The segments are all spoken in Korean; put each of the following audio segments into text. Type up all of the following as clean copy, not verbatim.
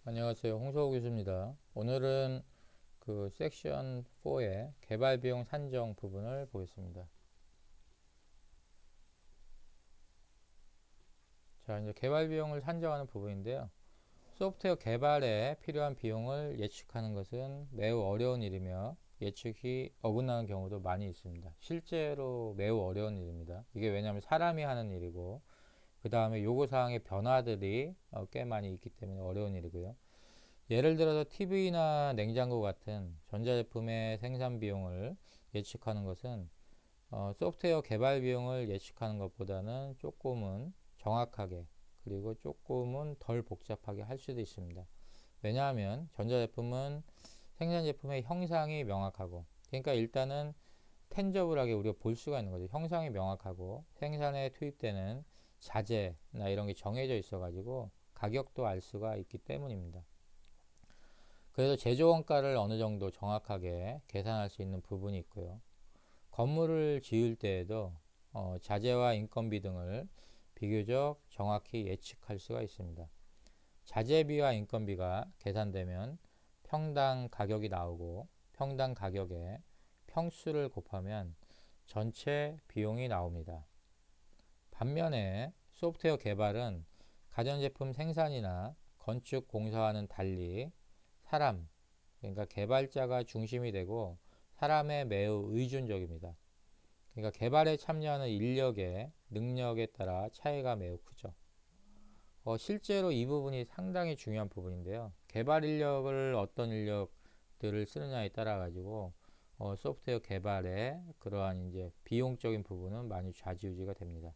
안녕하세요. 홍석호 교수입니다. 오늘은 그 섹션 4의 개발 비용 산정 부분을 보겠습니다. 자, 이제 개발 비용을 산정하는 부분인데요. 소프트웨어 개발에 필요한 비용을 예측하는 것은 매우 어려운 일이며 예측이 어긋나는 경우도 많이 있습니다. 실제로 매우 어려운 일입니다. 이게 왜냐하면 사람이 하는 일이고 그 다음에 요구사항의 변화들이 꽤 많이 있기 때문에 어려운 일이고요. 예를 들어서 TV나 냉장고 같은 전자제품의 생산 비용을 예측하는 것은 소프트웨어 개발 비용을 예측하는 것보다는 조금은 정확하게 그리고 조금은 덜 복잡하게 할 수도 있습니다. 왜냐하면 전자제품은 생산 제품의 형상이 명확하고, 그러니까 일단은 텐저블하게 우리가 볼 수가 있는 거죠. 형상이 명확하고 생산에 투입되는 자재나 이런 게 정해져 있어 가지고 가격도 알 수가 있기 때문입니다. 그래서 제조 원가를 어느 정도 정확하게 계산할 수 있는 부분이 있고요. 건물을 지을 때에도 자재와 인건비 등을 비교적 정확히 예측할 수가 있습니다. 자재비와 인건비가 계산되면 평당 가격이 나오고, 평당 가격에 평수를 곱하면 전체 비용이 나옵니다. 반면에 소프트웨어 개발은 가전제품 생산이나 건축 공사와는 달리 사람, 그러니까 개발자가 중심이 되고 사람에 매우 의존적입니다. 그러니까 개발에 참여하는 인력의 능력에 따라 차이가 매우 크죠. 실제로 이 부분이 상당히 중요한 부분인데요. 개발 인력을 어떤 인력들을 쓰느냐에 따라 가지고 소프트웨어 개발의 그러한 이제 비용적인 부분은 많이 좌지우지가 됩니다.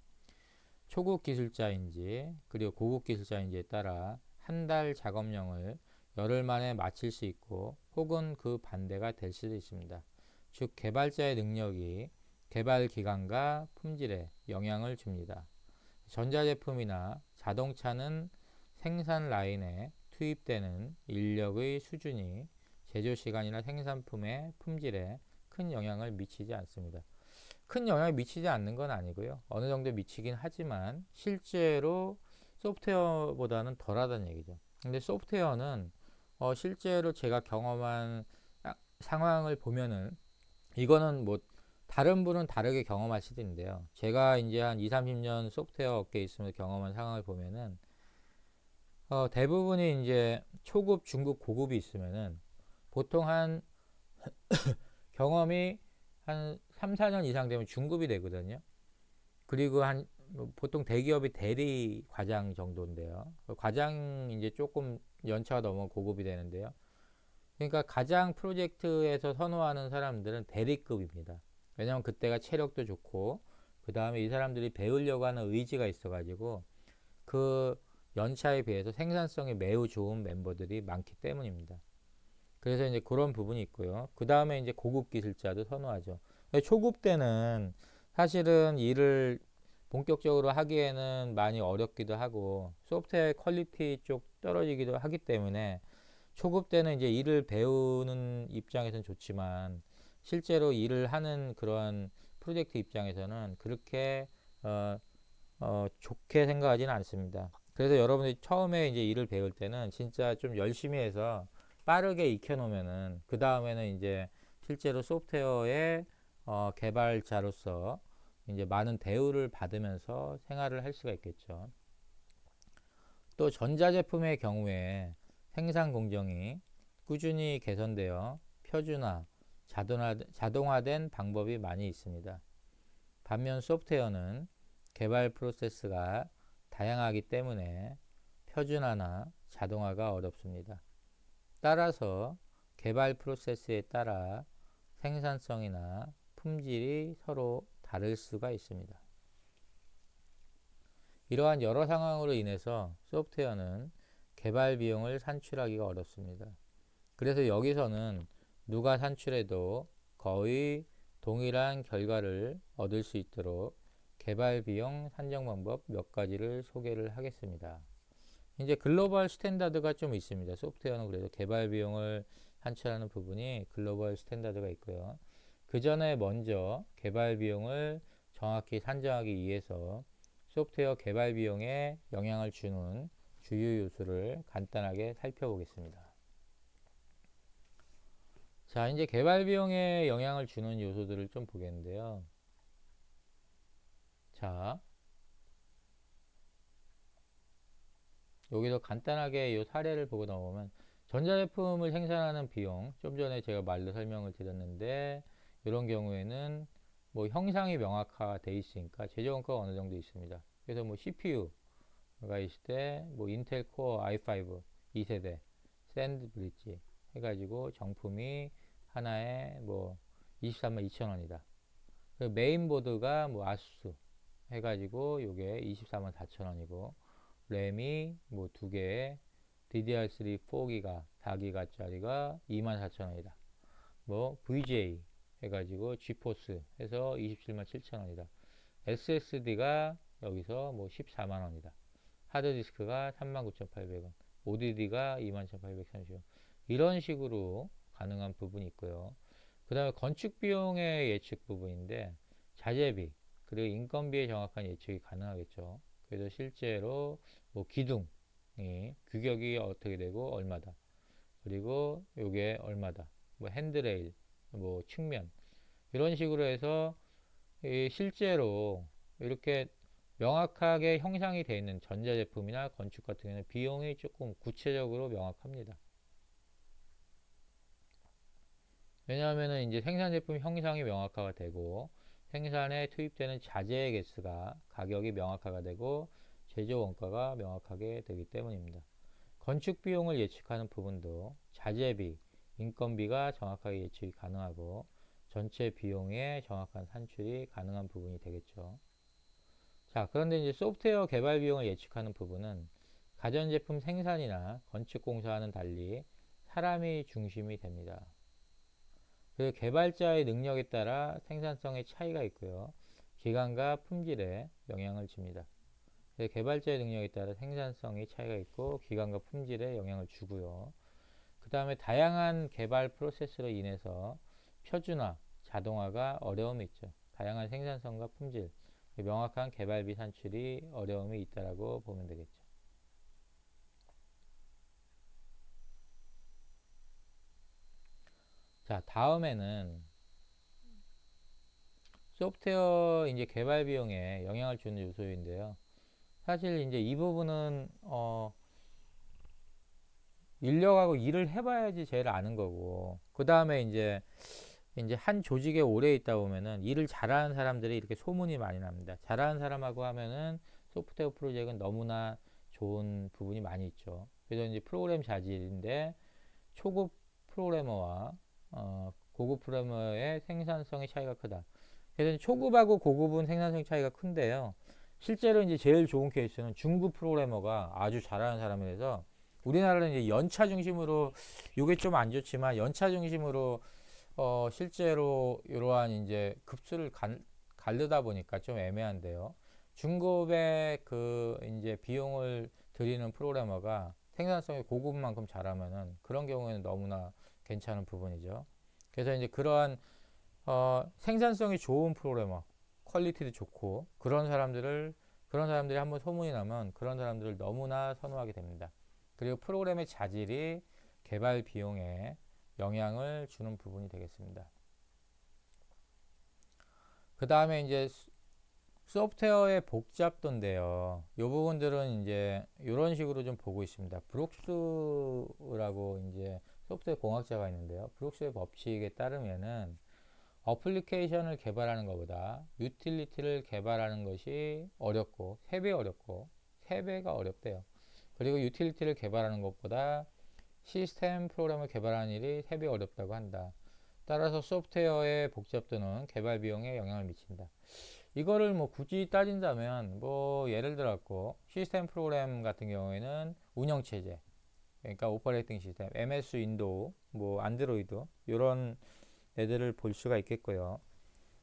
초급 기술자인지 그리고 고급 기술자인지에 따라 한 달 작업량을 열흘 만에 마칠 수 있고 혹은 그 반대가 될 수도 있습니다. 즉 개발자의 능력이 개발 기간과 품질에 영향을 줍니다. 전자제품이나 자동차는 생산 라인에 투입되는 인력의 수준이 제조 시간이나 생산품의 품질에 큰 영향을 미치지 않습니다. 큰 영향을 미치지 않는 건 아니고요. 어느 정도 미치긴 하지만 실제로 소프트웨어보다는 덜하다는 얘기죠. 근데 소프트웨어는 실제로 제가 경험한 상황을 보면은 이거는 뭐 다른 분은 다르게 경험할 수도 있는데요. 제가 이제 한 2, 30년 소프트웨어 업계에 있으면서 경험한 상황을 보면은 대부분이 이제 초급, 중급, 고급이 있으면은 보통 한 경험이 한 3, 4년 이상 되면 중급이 되거든요. 그리고 한 보통 대기업이 대리 과장 정도인데요. 과장 이제 조금 연차가 넘으면 고급이 되는데요. 그러니까 가장 프로젝트에서 선호하는 사람들은 대리급입니다. 왜냐하면 그때가 체력도 좋고 그 다음에 이 사람들이 배우려고 하는 의지가 있어가지고 그 연차에 비해서 생산성이 매우 좋은 멤버들이 많기 때문입니다. 그래서 이제 그런 부분이 있고요. 그 다음에 이제 고급 기술자도 선호하죠. 초급 때는 사실은 일을 본격적으로 하기에는 많이 어렵기도 하고 소프트웨어 퀄리티 쪽 떨어지기도 하기 때문에 초급 때는 이제 일을 배우는 입장에서는 좋지만 실제로 일을 하는 그런 프로젝트 입장에서는 그렇게 좋게 생각하지는 않습니다. 그래서 여러분이 처음에 이제 일을 배울 때는 진짜 좀 열심히 해서 빠르게 익혀놓으면은 그 다음에는 이제 실제로 소프트웨어의 개발자로서 이제 많은 대우를 받으면서 생활을 할 수가 있겠죠. 또 전자제품의 경우에 생산 공정이 꾸준히 개선되어 표준화, 자동화된 방법이 많이 있습니다. 반면 소프트웨어는 개발 프로세스가 다양하기 때문에 표준화나 자동화가 어렵습니다. 따라서 개발 프로세스에 따라 생산성이나 품질이 서로 다를 수가 있습니다. 이러한 여러 상황으로 인해서 소프트웨어는 개발 비용을 산출하기가 어렵습니다. 그래서 여기서는 누가 산출해도 거의 동일한 결과를 얻을 수 있도록 개발 비용 산정 방법 몇 가지를 소개를 하겠습니다. 이제 글로벌 스탠다드가 좀 있습니다. 소프트웨어는 그래도 개발 비용을 산출하는 부분이 글로벌 스탠다드가 있고요. 그 전에 먼저 개발 비용을 정확히 산정하기 위해서 소프트웨어 개발 비용에 영향을 주는 주요 요소를 간단하게 살펴보겠습니다. 자, 이제 개발 비용에 영향을 주는 요소들을 좀 보겠는데요. 자, 여기서 간단하게 이 사례를 보고 넘어오면 전자제품을 생산하는 비용, 좀 전에 제가 말로 설명을 드렸는데 이런 경우에는 뭐 형상이 명확화돼 있으니까 최저원가가 어느 정도 있습니다. 그래서 뭐 CPU가 있을 때 뭐 인텔 코어 i5 2세대 샌드 브릿지 해가지고 정품이 하나에 뭐 23만 2천 원이다. 그 메인보드가 뭐 아수스 해가지고 요게 24만 4천 원이고 램이 뭐 두 개에 DDR3 4기가 4기가짜리가 24,000원이다. 뭐 VGA 해가지고 GeForce 해서 27만 7천원이다. SSD가 여기서 뭐 14만원이다. 하드디스크가 39,800원. ODD가 21,830원. 이런 식으로 가능한 부분이 있고요. 그 다음에 건축 비용의 예측 부분인데 자재비 그리고 인건비의 정확한 예측이 가능하겠죠. 그래서 실제로 뭐 기둥이 규격이 어떻게 되고 얼마다. 그리고 요게 얼마다. 뭐 핸드레일, 뭐 측면 이런 식으로 해서 실제로 이렇게 명확하게 형상이 되어 있는 전자제품이나 건축 같은 경우는 비용이 조금 구체적으로 명확합니다. 왜냐하면은 이제 생산 제품 형상이 명확화가 되고 생산에 투입되는 자재의 개수가 가격이 명확화가 되고 제조 원가가 명확하게 되기 때문입니다. 건축 비용을 예측하는 부분도 자재비, 인건비가 정확하게 예측이 가능하고 전체 비용의 정확한 산출이 가능한 부분이 되겠죠. 자, 그런데 이제 소프트웨어 개발 비용을 예측하는 부분은 가전제품 생산이나 건축 공사와는 달리 사람이 중심이 됩니다. 그 개발자의 능력에 따라 생산성의 차이가 있고요. 기간과 품질에 영향을 줍니다. 개발자의 능력에 따라 생산성의 차이가 있고 기간과 품질에 영향을 주고요. 그 다음에 다양한 개발 프로세스로 인해서 표준화, 자동화가 어려움이 있죠. 다양한 생산성과 품질, 명확한 개발비 산출이 어려움이 있다라고 보면 되겠죠. 자, 다음에는 소프트웨어 이제 개발 비용에 영향을 주는 요소인데요. 사실 이제 이 부분은 인력하고 일을 해봐야지 제일 아는 거고 그 다음에 이제 한 조직에 오래 있다 보면은 일을 잘하는 사람들이 이렇게 소문이 많이 납니다. 잘하는 사람하고 하면은 소프트웨어 프로젝트는 너무나 좋은 부분이 많이 있죠. 그래서 이제 프로그램 자질인데 초급 프로그래머와 고급 프로그래머의 생산성의 차이가 크다. 그래서 초급하고 고급은 생산성 차이가 큰데요. 실제로 이제 제일 좋은 케이스는 중급 프로그래머가 아주 잘하는 사람이라서 우리나라는 이제 연차 중심으로 이게 좀 안 좋지만 연차 중심으로 실제로 이러한 이제 급수를 가르다 보니까 좀 애매한데요. 중급의 그 이제 비용을 들이는 프로그래머가 생산성이 고급 만큼 잘하면은 그런 경우에는 너무나 괜찮은 부분이죠. 그래서 이제 그러한 생산성이 좋은 프로그래머, 퀄리티도 좋고 그런 사람들이 한번 소문이 나면 그런 사람들을 너무나 선호하게 됩니다. 그리고 프로그램의 자질이 개발 비용에 영향을 주는 부분이 되겠습니다. 그 다음에 이제 소프트웨어의 복잡도인데요. 이 부분들은 이제 이런 식으로 좀 보고 있습니다. 브룩스라고 이제 소프트웨어 공학자가 있는데요. 브룩스의 법칙에 따르면은 어플리케이션을 개발하는 것보다 유틸리티를 개발하는 것이 어렵고 3배가 어렵대요. 그리고 유틸리티를 개발하는 것보다 시스템 프로그램을 개발하는 일이 3배 어렵다고 한다. 따라서 소프트웨어의 복잡도는 개발 비용에 영향을 미친다. 이거를 뭐 굳이 따진다면 뭐 예를 들었고 시스템 프로그램 같은 경우에는 운영체제 그러니까 오퍼레이팅 시스템 MS 윈도우 뭐 안드로이드 이런 애들을 볼 수가 있겠고요.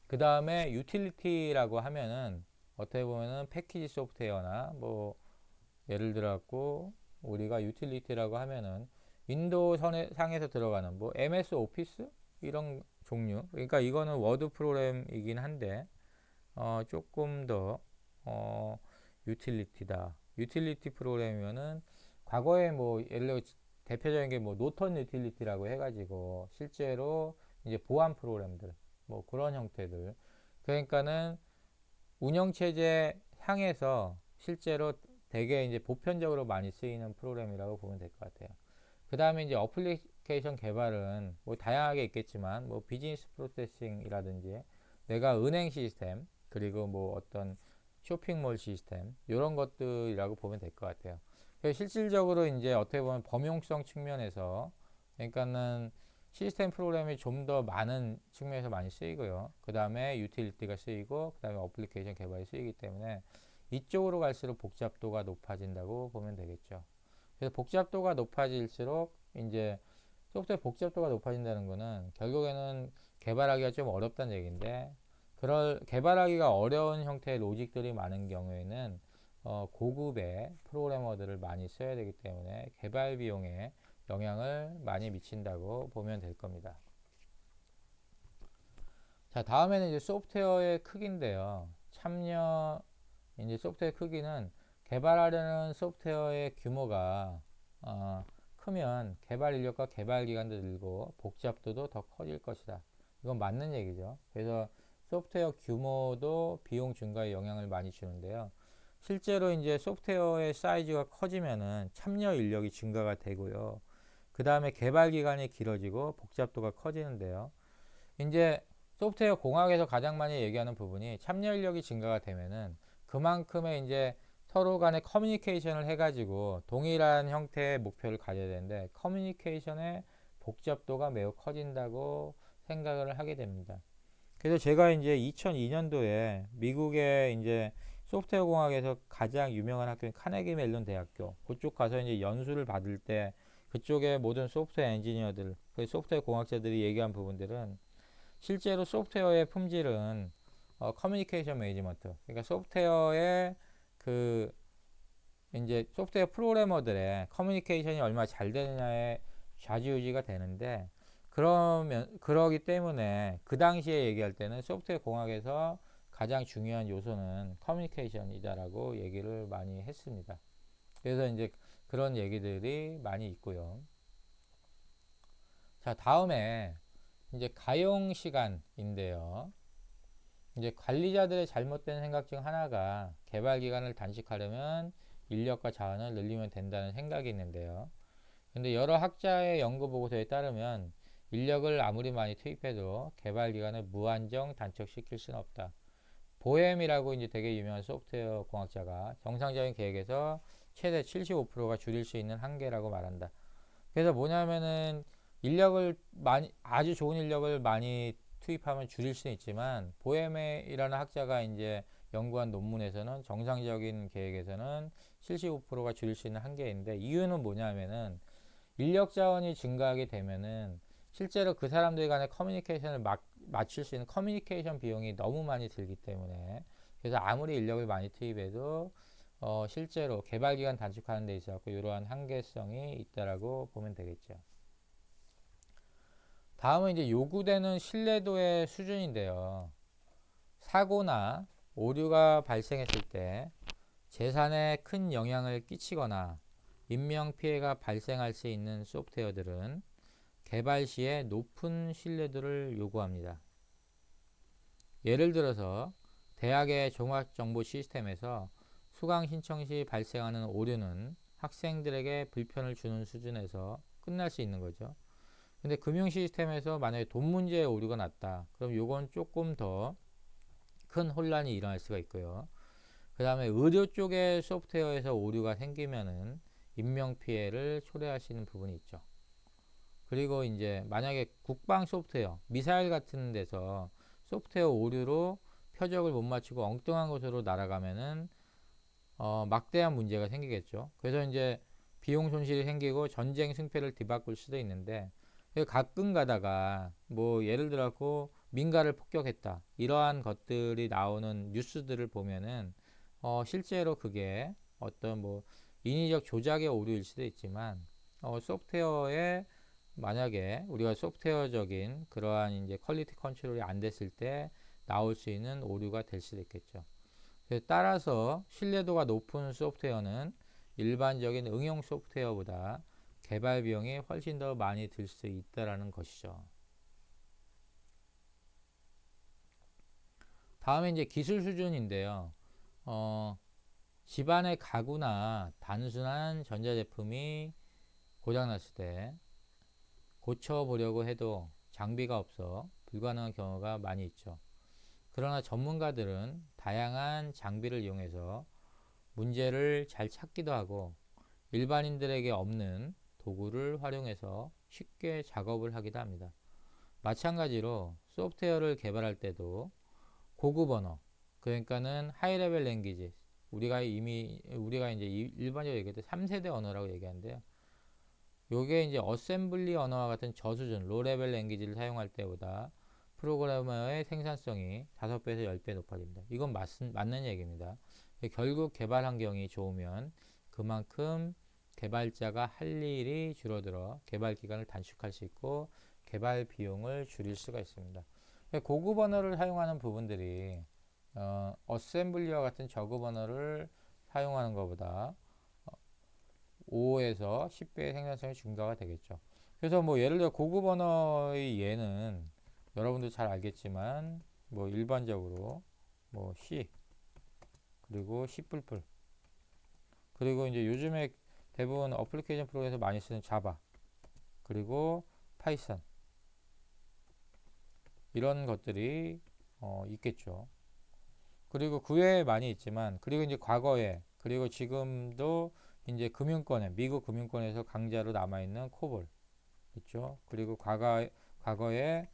그 다음에 유틸리티라고 하면은 어떻게 보면은 패키지 소프트웨어나 뭐 예를 들었고 우리가 유틸리티라고 하면은 윈도우 상에서 들어가는 뭐 MS 오피스 이런 종류 그러니까 이거는 워드 프로그램이긴 한데 조금 더 유틸리티다. 유틸리티 프로그램이면은 과거에 뭐 예를 들어 대표적인 게 뭐 노턴 유틸리티라고 해가지고 실제로 이제 보안 프로그램들 뭐 그런 형태들, 그러니까는 운영체제 향해서 실제로 되게 이제 보편적으로 많이 쓰이는 프로그램이라고 보면 될 것 같아요. 그 다음에 이제 어플리케이션 개발은 뭐 다양하게 있겠지만 뭐 비즈니스 프로세싱이라든지 내가 은행 시스템 그리고 뭐 어떤 쇼핑몰 시스템 이런 것들이라고 보면 될 것 같아요. 그래서 실질적으로 이제 어떻게 보면 범용성 측면에서 그러니까는 시스템 프로그램이 좀 더 많은 측면에서 많이 쓰이고요. 그 다음에 유틸리티가 쓰이고 그 다음에 어플리케이션 개발이 쓰이기 때문에 이쪽으로 갈수록 복잡도가 높아진다고 보면 되겠죠. 그래서 복잡도가 높아질수록 이제 소프트웨어 복잡도가 높아진다는 거는 결국에는 개발하기가 좀 어렵다는 얘기인데, 그럴 개발하기가 어려운 형태의 로직들이 많은 경우에는 고급의 프로그래머들을 많이 써야 되기 때문에 개발 비용에 영향을 많이 미친다고 보면 될 겁니다. 자, 다음에는 이제 소프트웨어의 크기인데요. 이제 소프트웨어 크기는 개발하려는 소프트웨어의 규모가 크면 개발 인력과 개발 기간도 늘고 복잡도도 더 커질 것이다. 이건 맞는 얘기죠. 그래서 소프트웨어 규모도 비용 증가에 영향을 많이 주는데요. 실제로 이제 소프트웨어의 사이즈가 커지면은 참여 인력이 증가가 되고요. 그 다음에 개발 기간이 길어지고 복잡도가 커지는데요. 이제 소프트웨어 공학에서 가장 많이 얘기하는 부분이 참여 인력이 증가가 되면은 그만큼의 이제 서로 간의 커뮤니케이션을 해가지고 동일한 형태의 목표를 가져야 되는데 커뮤니케이션의 복잡도가 매우 커진다고 생각을 하게 됩니다. 그래서 제가 이제 2002년도에 미국의 이제 소프트웨어 공학에서 가장 유명한 학교인 카네기 멜론 대학교 그쪽 가서 이제 연수를 받을 때 그쪽의 모든 소프트웨어 엔지니어들, 그 소프트웨어 공학자들이 얘기한 부분들은 실제로 소프트웨어의 품질은 커뮤니케이션 매니지먼트, 그러니까 소프트웨어의 그 이제 소프트웨어 프로그래머들의 커뮤니케이션이 얼마나 잘 되느냐에 좌지우지가 되는데, 그러기 때문에 그 당시에 얘기할 때는 소프트웨어 공학에서 가장 중요한 요소는 커뮤니케이션이다라고 얘기를 많이 했습니다. 그래서 이제 그런 얘기들이 많이 있고요. 자, 다음에 이제 가용 시간인데요. 이제 관리자들의 잘못된 생각 중 하나가 개발 기간을 단축하려면 인력과 자원을 늘리면 된다는 생각이 있는데요. 근데 여러 학자의 연구 보고서에 따르면 인력을 아무리 많이 투입해도 개발 기간을 무한정 단축시킬 수는 없다. 보엠이라고 이제 되게 유명한 소프트웨어 공학자가 정상적인 계획에서 최대 75%가 줄일 수 있는 한계라고 말한다. 그래서 뭐냐면은 인력을 많이, 아주 좋은 인력을 많이 투입하면 줄일 수는 있지만 보헤메이라는 학자가 이제 연구한 논문에서는 정상적인 계획에서는 75%가 줄일 수 있는 한계인데, 이유는 뭐냐면은 인력 자원이 증가하게 되면은 실제로 그 사람들 간의 커뮤니케이션을 맞출 수 있는 커뮤니케이션 비용이 너무 많이 들기 때문에, 그래서 아무리 인력을 많이 투입해도 실제로 개발 기간 단축하는 데 있어서 이러한 한계성이 있다라고 보면 되겠죠. 다음은 이제 요구되는 신뢰도의 수준인데요. 사고나 오류가 발생했을 때 재산에 큰 영향을 끼치거나 인명 피해가 발생할 수 있는 소프트웨어들은 개발 시에 높은 신뢰도를 요구합니다. 예를 들어서 대학의 종합정보 시스템에서 수강 신청 시 발생하는 오류는 학생들에게 불편을 주는 수준에서 끝날 수 있는 거죠. 근데 금융 시스템에서 만약에 돈 문제에 오류가 났다. 그럼 요건 조금 더 큰 혼란이 일어날 수가 있고요. 그 다음에 의료 쪽의 소프트웨어에서 오류가 생기면은 인명 피해를 초래할 수 있는 부분이 있죠. 그리고 이제 만약에 국방 소프트웨어, 미사일 같은 데서 소프트웨어 오류로 표적을 못 맞추고 엉뚱한 곳으로 날아가면은 막대한 문제가 생기겠죠. 그래서 이제 비용 손실이 생기고 전쟁 승패를 뒤바꿀 수도 있는데, 가끔 가다가 뭐 예를 들어서 민가를 폭격했다 이러한 것들이 나오는 뉴스들을 보면은 실제로 그게 어떤 뭐 인위적 조작의 오류일 수도 있지만 소프트웨어에 만약에 우리가 소프트웨어적인 그러한 이제 퀄리티 컨트롤이 안 됐을 때 나올 수 있는 오류가 될 수도 있겠죠. 따라서 신뢰도가 높은 소프트웨어는 일반적인 응용 소프트웨어보다 개발 비용이 훨씬 더 많이 들 수 있다라는 것이죠. 다음에 이제 기술 수준인데요. 집안의 가구나 단순한 전자제품이 고장났을 때 고쳐보려고 해도 장비가 없어 불가능한 경우가 많이 있죠. 그러나 전문가들은 다양한 장비를 이용해서 문제를 잘 찾기도 하고 일반인들에게 없는 도구를 활용해서 쉽게 작업을 하기도 합니다. 마찬가지로 소프트웨어를 개발할 때도 고급 언어, 그러니까는 하이 레벨 랭귀지, 우리가 이제 일반적으로 얘기할 때 3세대 언어라고 얘기하는데요. 요게 이제 어셈블리 언어와 같은 저수준 로 레벨 랭귀지를 사용할 때보다 프로그래머의 생산성이 5배에서 10배 높아집니다. 이건 맞는 얘기입니다. 결국 개발 환경이 좋으면 그만큼 개발자가 할 일이 줄어들어 개발 기간을 단축할 수 있고 개발 비용을 줄일 수가 있습니다. 고급 언어를 사용하는 부분들이 어셈블리와 같은 저급 언어를 사용하는 것보다 5에서 10배의 생산성이 증가가 되겠죠. 그래서 뭐 예를 들어 고급 언어의 예는 여러분도 잘 알겠지만 뭐 일반적으로 뭐 C 그리고 C++ 그리고 이제 요즘에 대부분 어플리케이션 프로그램에서 많이 쓰는 자바 그리고 파이썬 이런 것들이 있겠죠. 그리고 그 외에 많이 있지만 그리고 이제 과거에 그리고 지금도 이제 금융권에 미국 금융권에서 강자로 남아있는 코볼 있죠. 그리고 과거에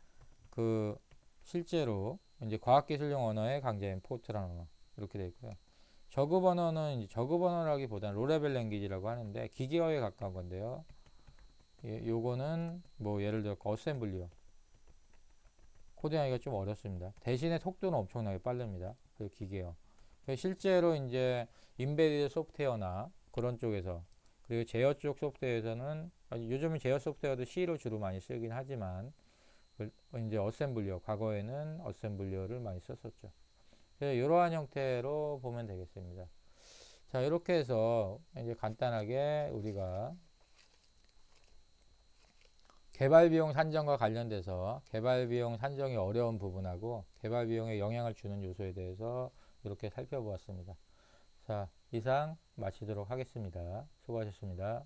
그 실제로 이제 과학기술용 언어의 강자인 포트라는 언어 이렇게 되어 있고요. 저급 언어는 이제 저급 언어라기보다는 로레벨 랭귀지라고 하는데 기계어에 가까운 건데요. 요거는 뭐 예를 들어 어셈블리어 코딩하기가 좀 어렵습니다. 대신에 속도는 엄청나게 빠릅니다. 그 기계어. 실제로 이제 인베디드 소프트웨어나 그런 쪽에서 그리고 제어 쪽 소프트웨어에서는 요즘은 제어 소프트웨어도 C로 주로 많이 쓰긴 하지만 이제 어셈블리어 과거에는 어셈블리어를 많이 썼었죠. 이러한 형태로 보면 되겠습니다. 자, 이렇게 해서 이제 간단하게 우리가 개발 비용 산정과 관련돼서 개발 비용 산정이 어려운 부분하고 개발 비용에 영향을 주는 요소에 대해서 이렇게 살펴보았습니다. 자, 이상 마치도록 하겠습니다. 수고하셨습니다.